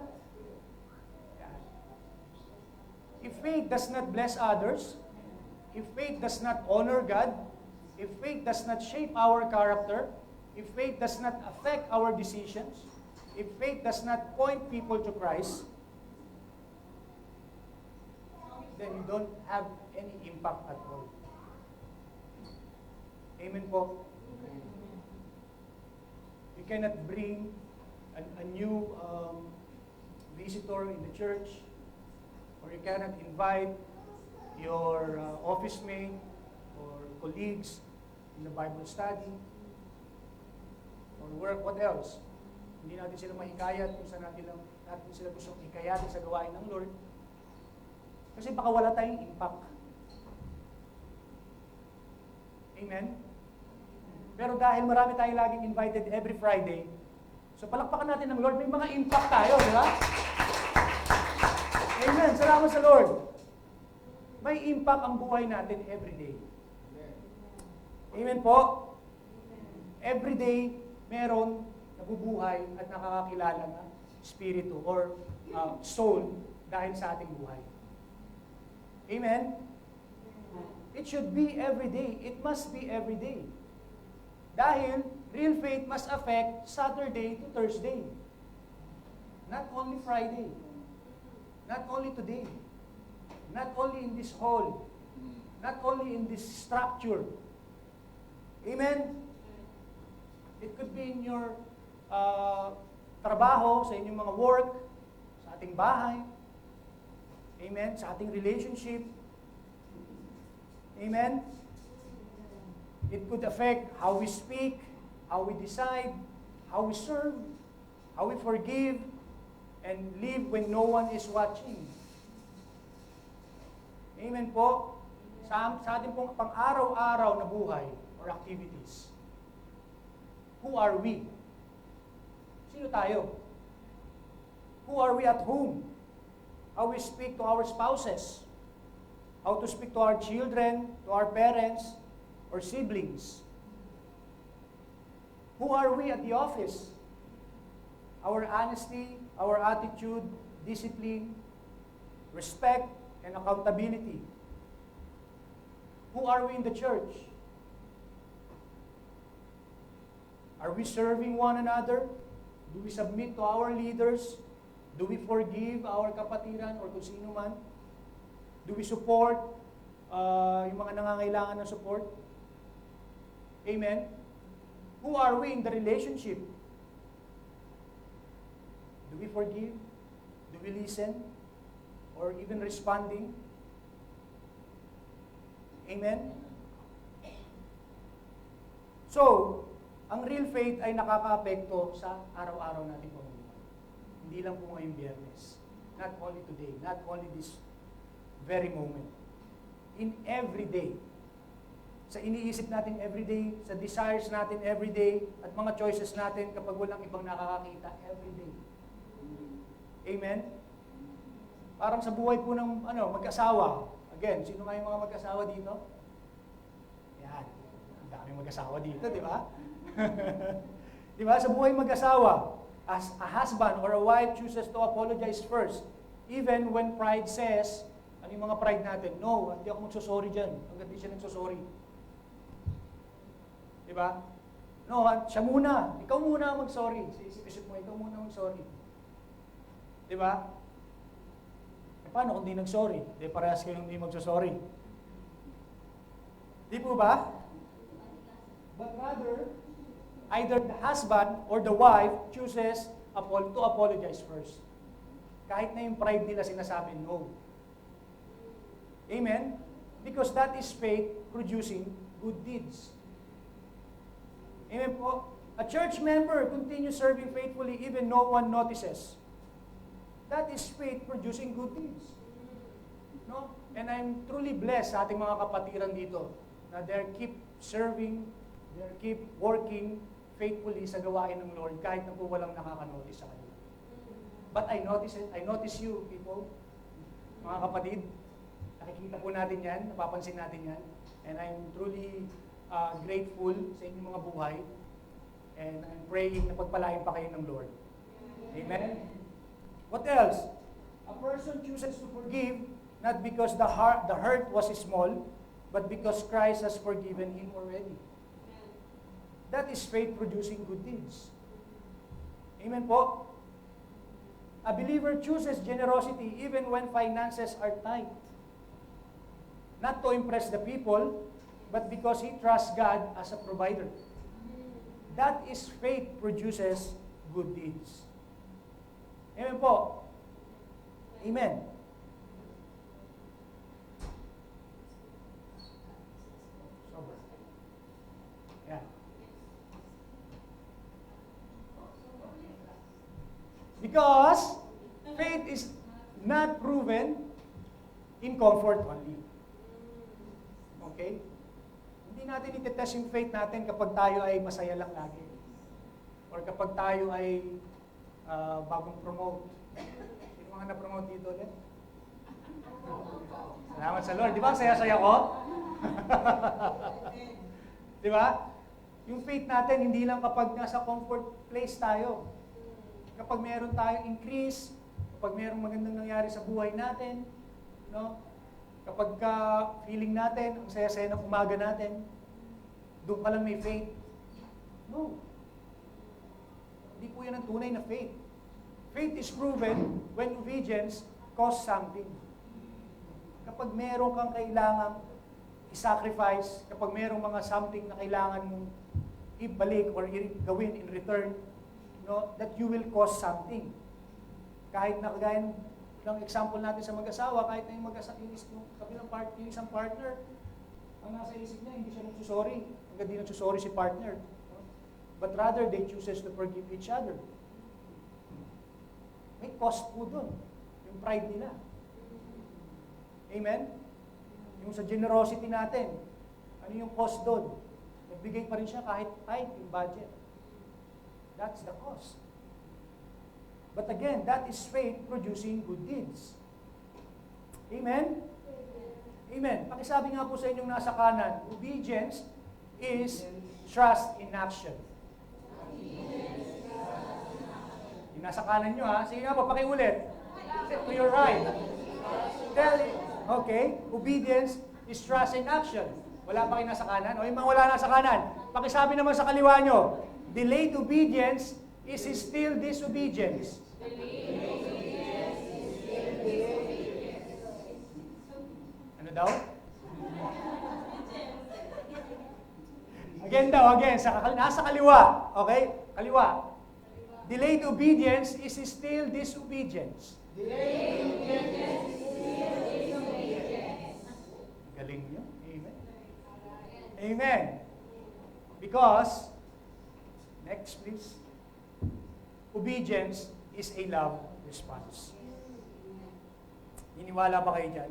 bless others, if faith does not honor God, if faith does not shape our character, if faith does not affect our decisions, if faith does not point people to Christ, then you don't have any impact at all. Amen po? You cannot bring a new visitor in the church, or you cannot invite your office mate or colleagues in the Bible study, or work, what else? Hindi natin sila mahikayat kung saan natin sila gustong hikayatin sa gawain ng Lord. Kasi baka wala tayong impact. Amen? Pero dahil marami tayong laging invited every Friday, so palakpakan natin ng Lord, may mga impact tayo, di ba? Amen. Salamat sa Lord. May impact ang buhay natin every day. Amen po. Every day, meron nabubuhay at nakakakilala na spirito or soul dahil sa ating buhay. Amen? It should be every day. It must be every day. Dahil real faith must affect Saturday to Thursday. Not only Friday. Not only today. Not only in this hall. Not only in this structure. Amen? It could be in your trabaho, sa inyong mga work, sa ating bahay. Amen? Sa ating relationship. Amen? It could affect how we speak, how we decide, how we serve, how we forgive, and live when no one is watching. Amen po? Sa ating pong pang-araw-araw na buhay or activities. Who are we? Sino tayo? Who are we at home? How we speak to our spouses? How to speak to our children, to our parents, or siblings? Who are we at the office? Our honesty, our attitude, discipline, respect, and accountability. Who are we in the church? Are we serving one another? Do we submit to our leaders? Do we forgive our kapatiran or kung sino man? Do we support yung mga nangangailangan ng support? Amen? Who are we in the relationship? Do we forgive? Do we listen? Or even responding? Amen? So, ang real faith ay nakaka-apekto sa araw-araw nating pamumuhay. Hindi lang po ngayong Biyernes. Not only today, not only this very moment. In every day. Sa iniisip natin every day, sa desires natin every day, at mga choices natin kapag walang ibang nakakakita every day. Amen? Parang sa buhay po ng mag-asawa. Again, sino nga yung mga mag-asawa dito? Yan. Ang daming mag-asawa dito, di ba? Di ba? Sa buhay mag-asawa, as a husband or a wife chooses to apologize first, even when pride says, ano yung mga pride natin? No, hindi ako magsosorry dyan. Hanggang di siya nagsosorry. Di ba? No, siya muna. Ikaw muna mag-sorry. Isip mo, ikaw muna mag-sorry. Di ba? E paano kung di nag-sorry? Di parehas kayong di magsosorry. Di po ba? But rather, either the husband or the wife chooses to apologize first. Kahit na yung pride nila sinasabi, no. Amen? Because that is faith producing good deeds. Amen po? A church member continues serving faithfully even no one notices. That is faith producing good deeds. No? And I'm truly blessed sa ating mga kapatiran dito na they keep serving, they keep working faithfully sa gawain ng Lord kahit na po walang nakakanotice sa kanila. But I notice you people, mga kapatid, nakikita po natin yan, napapansin natin yan, and I'm truly grateful sa inyong mga buhay, and I'm praying na pagpalain pa kayo ng Lord. Amen? What else? A person chooses to forgive not because the hurt was small, but because Christ has forgiven him already. That is faith producing good deeds. Amen po? A believer chooses generosity even when finances are tight. Not to impress the people, but because he trusts God as a provider. That is faith produces good deeds. Amen po? Amen. Yeah. Because faith is not proven in comfort only. Okay? Hindi natin itetest yung faith natin kapag tayo ay masaya lang lagi. Or kapag tayo ay bagong promote. Yung mga na-promote dito ulit? Salamat sa Lord. Di ba? Saya-saya ko? Di ba? Yung faith natin, hindi lang kapag nasa comfort place tayo. Kapag meron tayong increase, kapag merong magandang nangyari sa buhay natin, no? Kapag feeling natin, ang saya-saya ng umaga natin, doon ka lang may faith. No. Hindi po yan ang tunay na faith. Faith is proven when obedience costs something. Kapag meron kang kailangang i-sacrifice, kapag merong mga something na kailangan mong ibalik or gawin in return, no, that you will cost something. Kahit na kagaya ng example natin sa mag-asawa, kahit na yung kabilang yung isang partner, ang nasa isip niya, hindi siya nagsusorry. Hanggang di nagsusorry si partner. No? But rather, they chooses to forgive each other. May cost po dun. Yung pride nila. Amen? Yung sa generosity natin, ano yung cost dun? Nagbigay pa rin siya kahit tight yung budget. That's the cost. But again, that is faith producing good deeds. Amen? Amen. Pakisabi nga po sa inyong nasa kanan, obedience is trust in action. Yung nasa kanan nyo ha, sige nga po, pakiulit. To your right. Tell it. Okay, obedience is trust in action. Wala pa kayo nasa kanan? O yung mga wala nasa kanan, pakisabi naman sa kaliwa nyo, delayed obedience is still disobedience. Ano daw? Again daw, again, nasa kaliwa. Okay? Kaliwa. Delayed obedience is still disobedience. Delayed obedience is still disobedience. Galing niyo. Amen. Amen. Because, next please, obedience is a love response. Iniwala ba kayo dyan?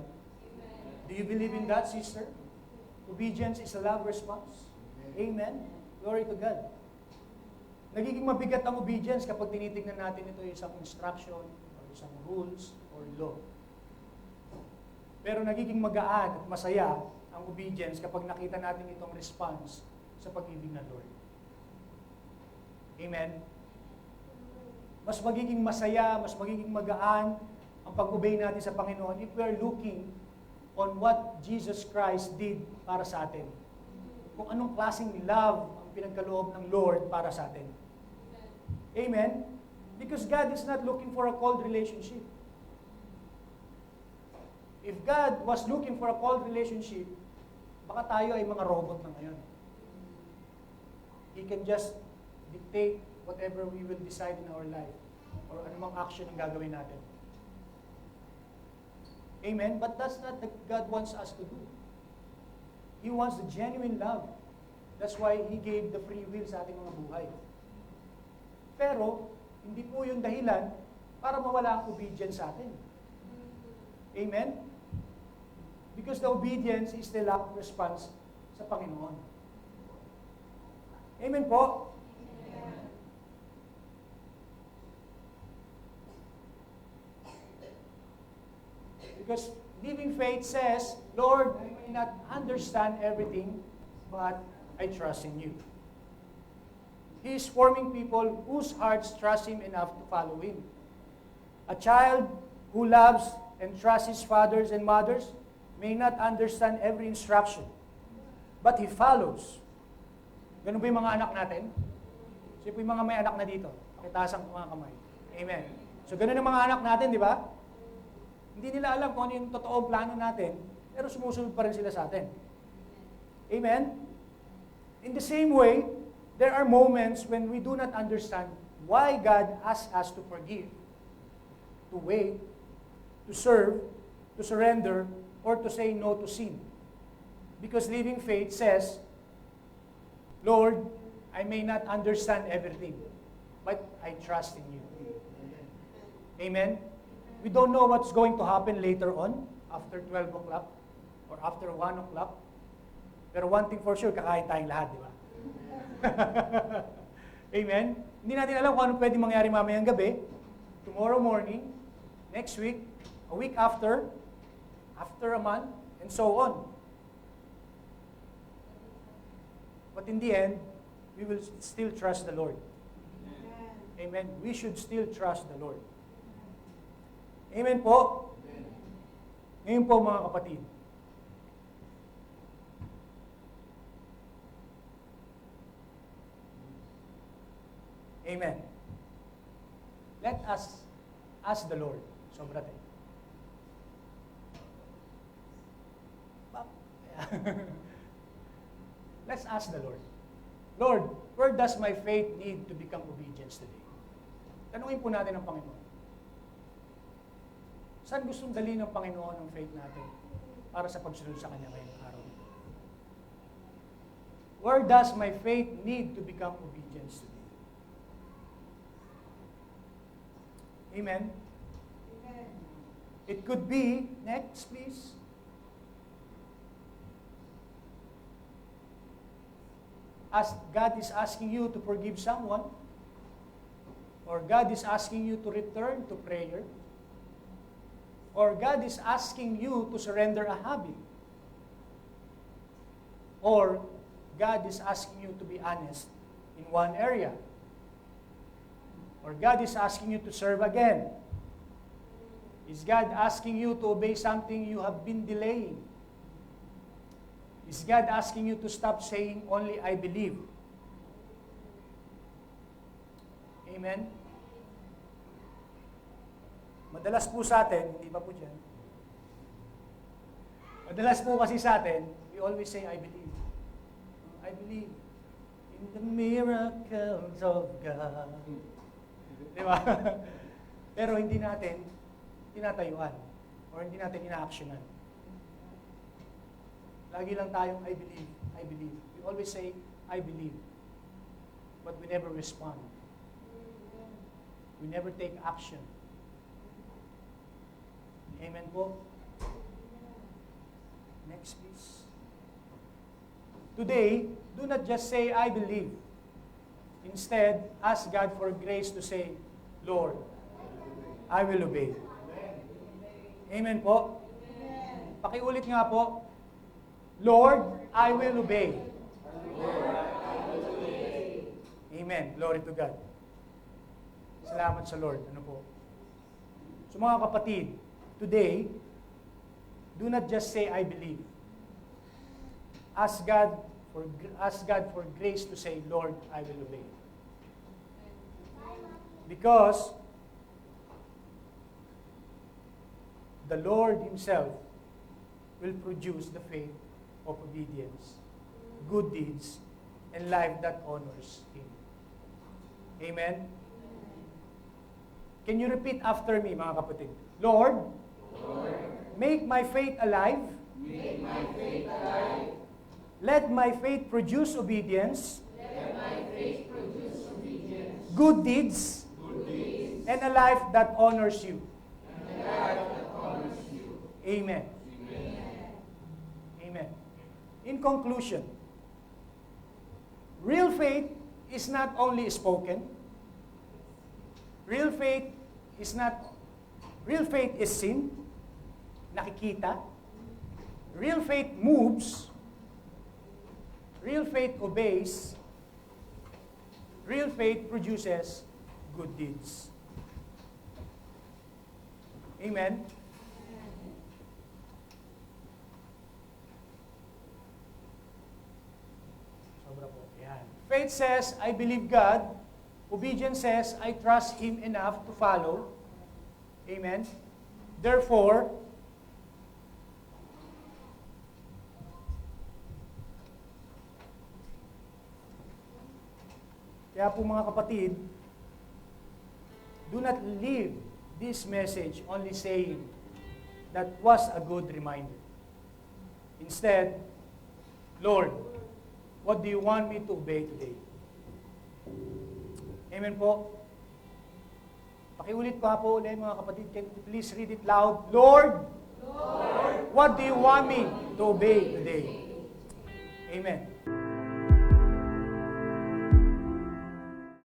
Do you believe in that, sister? Obedience is a love response. Amen. Glory to God. Nagiging mabigat ang obedience kapag tinitingnan natin ito yung isang instruction, or isang rules, or law. Pero nagiging magaan at masaya ang obedience kapag nakita natin itong response sa pag-ibig ng Lord. Amen. Mas magiging masaya, mas magiging magaan ang pag-obey natin sa Panginoon if we are looking on what Jesus Christ did para sa atin. Kung anong klaseng love ang pinagkaloob ng Lord para sa atin. Amen? Because God is not looking for a cold relationship. If God was looking for a cold relationship, baka tayo ay mga robot na ngayon. He can just dictate whatever we will decide in our life or anumang action ang gagawin natin. Amen? But that's not what God wants us to do. He wants the genuine love. That's why He gave the free will sa ating mga buhay. Pero, hindi po yung dahilan para mawala ang obedience sa atin. Amen? Because the obedience is the love response sa Panginoon. Amen po? Because living faith says, Lord, I may not understand everything, but I trust in you. He is forming people whose hearts trust Him enough to follow Him. A child who loves and trusts his fathers and mothers may not understand every instruction, but he follows. Ganun ba yung mga anak natin? Sino po yung mga may anak na dito? Pakitaas ang mga kamay. Amen. So ganun ang mga anak natin, di ba? Hindi nila alam kung ano yung totoong plano natin, pero sumusunod pa rin sila sa atin. Amen? In the same way, there are moments when we do not understand why God asks us to forgive, to wait, to serve, to surrender, or to say no to sin. Because living faith says, Lord, I may not understand everything, but I trust in you. Amen? We don't know what's going to happen later on, after 12 o'clock, or after 1 o'clock. Pero one thing for sure, kakain tayong lahat, di ba? Amen? Hindi natin alam kung ano pwede mangyari mamayang gabi, tomorrow morning, next week, a week after, after a month, and so on. But in the end, we will still trust the Lord. Amen. We should still trust the Lord. Amen po. Ngayon po mga kapatid, amen. Let us ask the Lord. Sobra tayo. Let's ask the Lord. Lord, where does my faith need to become obedience today? Tanungin po natin ang Panginoon. Saan gustong dalhin ng Panginoon ang faith natin para sa pagsunod sa Kanya ngayong araw? Where does my faith need to become obedience today? Amen? Amen. It could be, next please. As God is asking you to forgive someone, or God is asking you to return to prayer, or God is asking you to surrender a habit, or God is asking you to be honest in one area, or God is asking you to serve again. Is God asking you to obey something you have been delaying? Is God asking you to stop saying only I believe? Amen? Madalas po sa atin, hindi pa po dyan, madalas po kasi sa atin, we always say I believe. I believe in the miracles of God. Di ba? Pero hindi natin tinatayuan or hindi natin ina-actionan. Lagi lang tayong I believe, I believe. We always say, I believe. But we never respond. We never take action. Amen po? Next please. Today, do not just say, I believe. Instead, ask God for grace to say, Lord, I will obey. Amen po? Pakiulit nga po, Lord, I will obey. Amen. Glory to God. Salamat sa Lord. Ano po? So mga kapatid, today, do not just say, I believe. Ask God for grace to say, Lord, I will obey. Because the Lord Himself will produce the faith of obedience, good deeds, and life that honors Him. Amen? Can you repeat after me, mga kapatid? Lord, make my faith alive. Make my faith alive. Let my faith produce obedience, Let my faith produce obedience. good deeds, Good deeds. and a life that honors You. And a life that honors You. Amen. Amen. Amen. In conclusion, real faith is not only spoken. Real faith is seen, nakikita. Real faith moves. Real faith obeys. Real faith produces good deeds. Amen. Sobra po. Yan. Faith says, I believe God. Obedience says, I trust Him enough to follow. Amen. Therefore, kaya po mga kapatid, do not leave this message only saying that was a good reminder. Instead, Lord, what do You want me to obey today? Amen po. Pakiulit pa po ulit mga kapatid. Can you please read it loud? Lord, what do You want me to obey today? Amen.